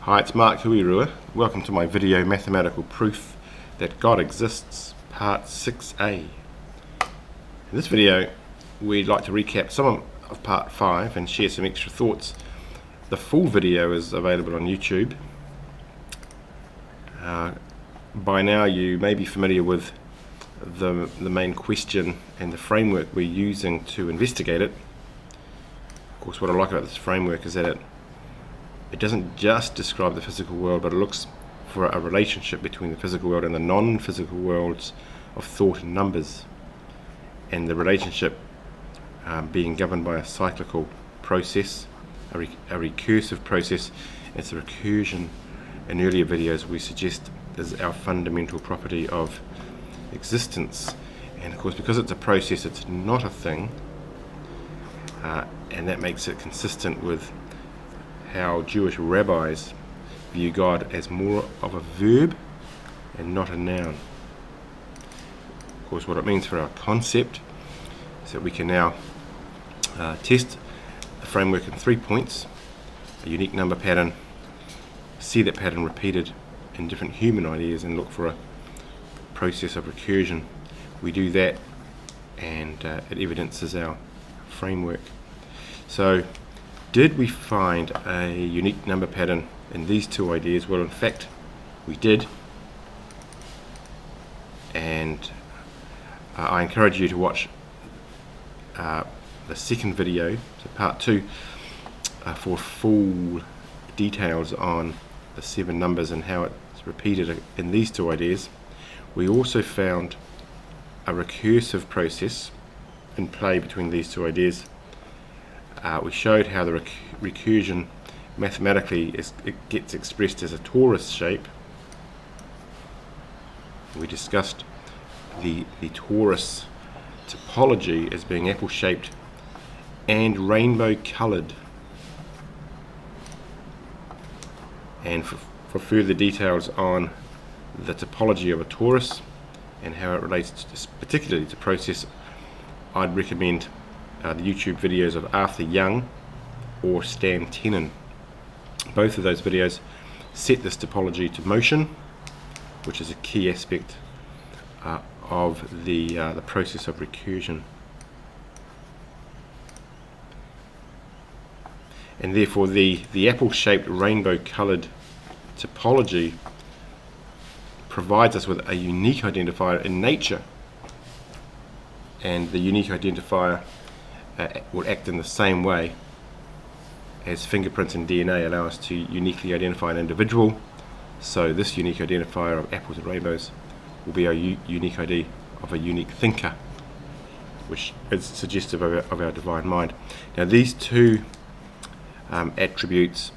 Hi, it's Mark Huirua. Welcome to my video Mathematical Proof That God Exists, Part 6a. In this video, we'd like to recap some of Part 5 and share some extra thoughts. The full video is available on YouTube. By now you may be familiar with the main question and the framework we're using to investigate it. Of course, what I like about this framework is that it doesn't just describe the physical world, but it looks for a relationship between the physical world and the non-physical worlds of thought and numbers, and the relationship being governed by a cyclical process, a recursive process. It's a recursion in earlier videos we suggest is our fundamental property of existence, and of course because it's a process, it's not a thing, and that makes it consistent with how Jewish rabbis view God as more of a verb and not a noun. Of course, what it means for our concept is that we can now test the framework in 3 points: a unique number pattern, see that pattern repeated in different human ideas, and look for a process of recursion. We do that, and it evidences our framework. So, did we find a unique number pattern in these two ideas? Well, in fact, we did. And I encourage you to watch the second video, so part 2, for full details on the 7 numbers and how it's repeated in these two ideas. We also found a recursive process in play between these two ideas. We showed how the recursion mathematically it gets expressed as a torus shape. We discussed the torus topology as being apple-shaped and rainbow-coloured. And for further details on the topology of a torus and how it relates particularly to process, I'd recommend the YouTube videos of Arthur Young or Stan Tenen. Both of those videos set this topology to motion, which is a key aspect of the process of recursion. And therefore the apple-shaped rainbow-coloured topology provides us with a unique identifier in nature, and the unique identifier will act in the same way as fingerprints and DNA allow us to uniquely identify an individual. So this unique identifier of apples and rainbows will be our unique ID of a unique thinker, which is suggestive of our divine mind. Now these two attributes,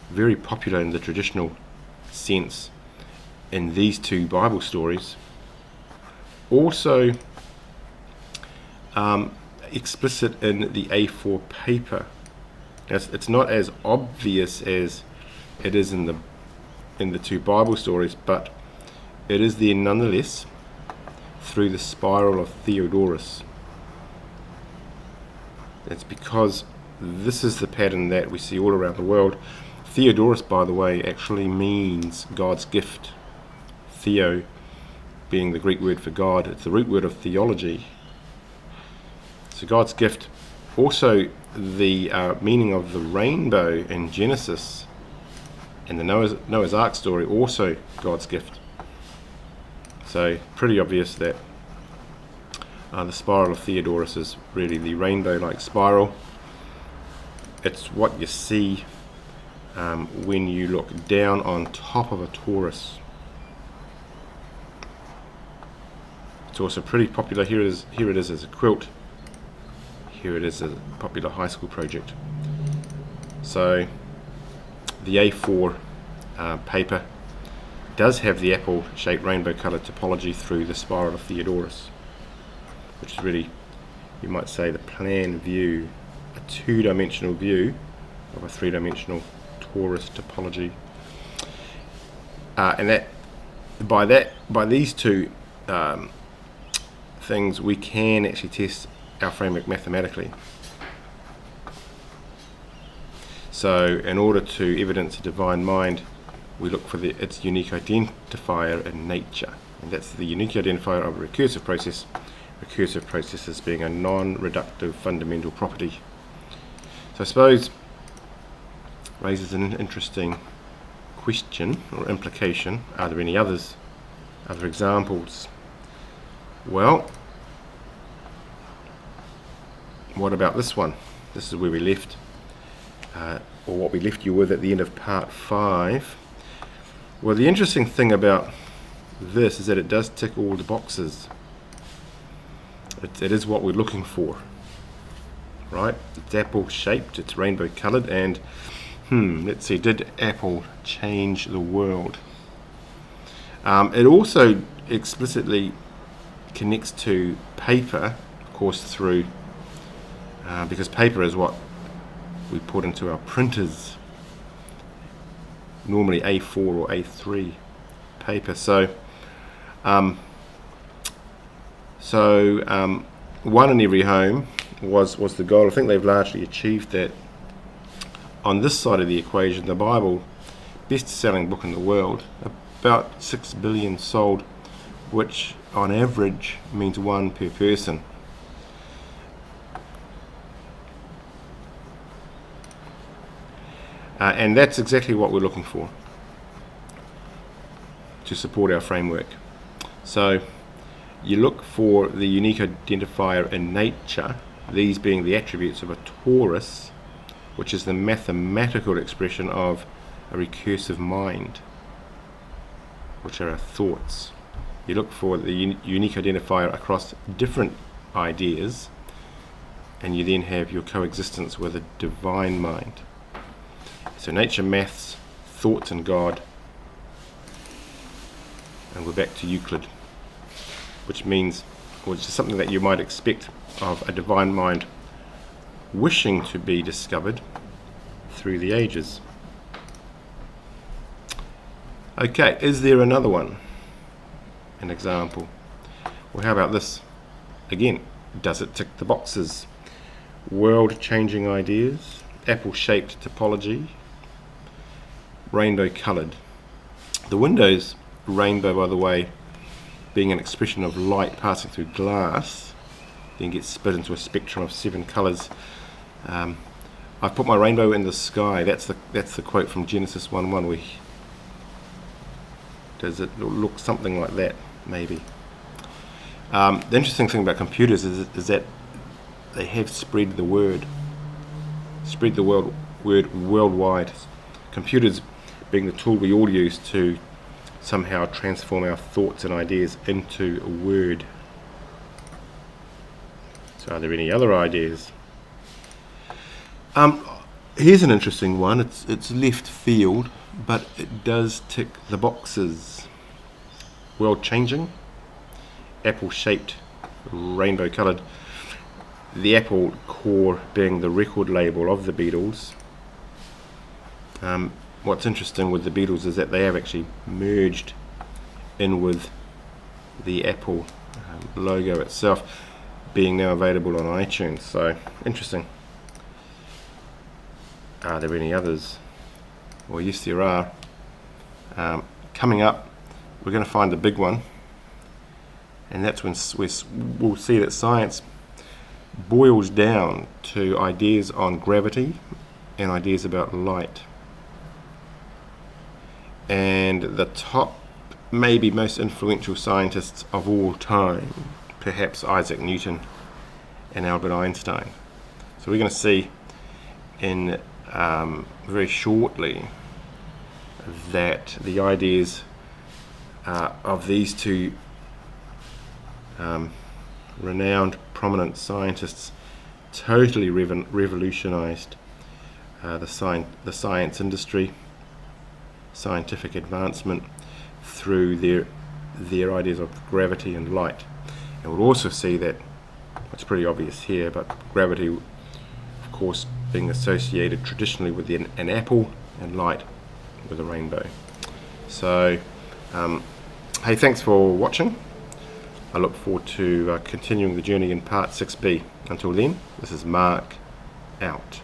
very popular in the traditional sense in these two Bible stories, also explicit in the A4 paper. Now, it's not as obvious as it is in the two Bible stories, but it is there nonetheless through the spiral of Theodorus. It's because this is the pattern that we see all around the world. Theodorus, by the way, actually means God's gift. Theo being the Greek word for God, it's the root word of theology. So God's gift, also the meaning of the rainbow in Genesis and the Noah's Ark story, also God's gift. So pretty obvious that the spiral of Theodorus is really the rainbow-like spiral. It's what you see when you look down on top of a torus. It's also pretty popular. Here it is as a quilt. Here it is as a popular high school project. So the A4 paper does have the apple-shaped rainbow-coloured topology through the spiral of Theodorus, which is really, you might say, the plan view, a 2-dimensional view of a 3-dimensional torus topology. And by these two things, we can actually test our framework mathematically. So in order to evidence a divine mind, we look for its unique identifier in nature, and that's the unique identifier of a recursive process. Recursive processes being a non-reductive fundamental property. So I suppose raises an interesting question or implication. Are there any other examples? Well, what about this one? This is where we left, or what we left you with at the end of part 5. Well, the interesting thing about this is that it does tick all the boxes. It is what we're looking for, right? It's apple shaped, it's rainbow coloured, and let's see, did Apple change the world? It also explicitly connects to paper, of course, through because paper is what we put into our printers, normally A4 or A3 paper. So one in every home was the goal. I think they've largely achieved that. On this side of the equation, the Bible, best-selling book in the world, about 6 billion sold, which on average means one per person. And that's exactly what we're looking for to support our framework. So you look for the unique identifier in nature, these being the attributes of a torus, which is the mathematical expression of a recursive mind, which are our thoughts. You look for the unique identifier across different ideas, and you then have your coexistence with a divine mind. So nature, maths, thoughts, and God, and we're back to Euclid, which is something that you might expect of a divine mind wishing to be discovered through the ages. Okay, is there another one? An example? Well, how about this? Again, does it tick the boxes? World-changing ideas, apple-shaped topology, rainbow coloured. The Windows rainbow, by the way, being an expression of light passing through glass, then gets split into a spectrum of 7 colours. I've put my rainbow in the sky. That's the quote from Genesis 1:1. Does it look something like that? Maybe. The interesting thing about computers is that they have spread the word worldwide. Computers being the tool we all use to somehow transform our thoughts and ideas into a word. So are there any other ideas? Here's an interesting one. It's left field, but it does tick the boxes. World changing, apple shaped, rainbow coloured. The Apple core being the record label of the Beatles. What's interesting with the Beatles is that they have actually merged in with the Apple logo itself, being now available on iTunes. So interesting. Are there any others? Well, yes, there are. Coming up, we're going to find the big one, and that's when we'll see that science boils down to ideas on gravity and ideas about light. And the top, maybe most influential scientists of all time, perhaps Isaac Newton and Albert Einstein. So we're going to see in very shortly that the ideas of these two renowned, prominent scientists totally revolutionized the science industry, scientific advancement through their ideas of gravity and light. And we'll also see that, it's pretty obvious here, but gravity, of course, being associated traditionally with an apple, and light with a rainbow. So, hey, thanks for watching. I look forward to continuing the journey in part 6b. Until then, this is Mark, out.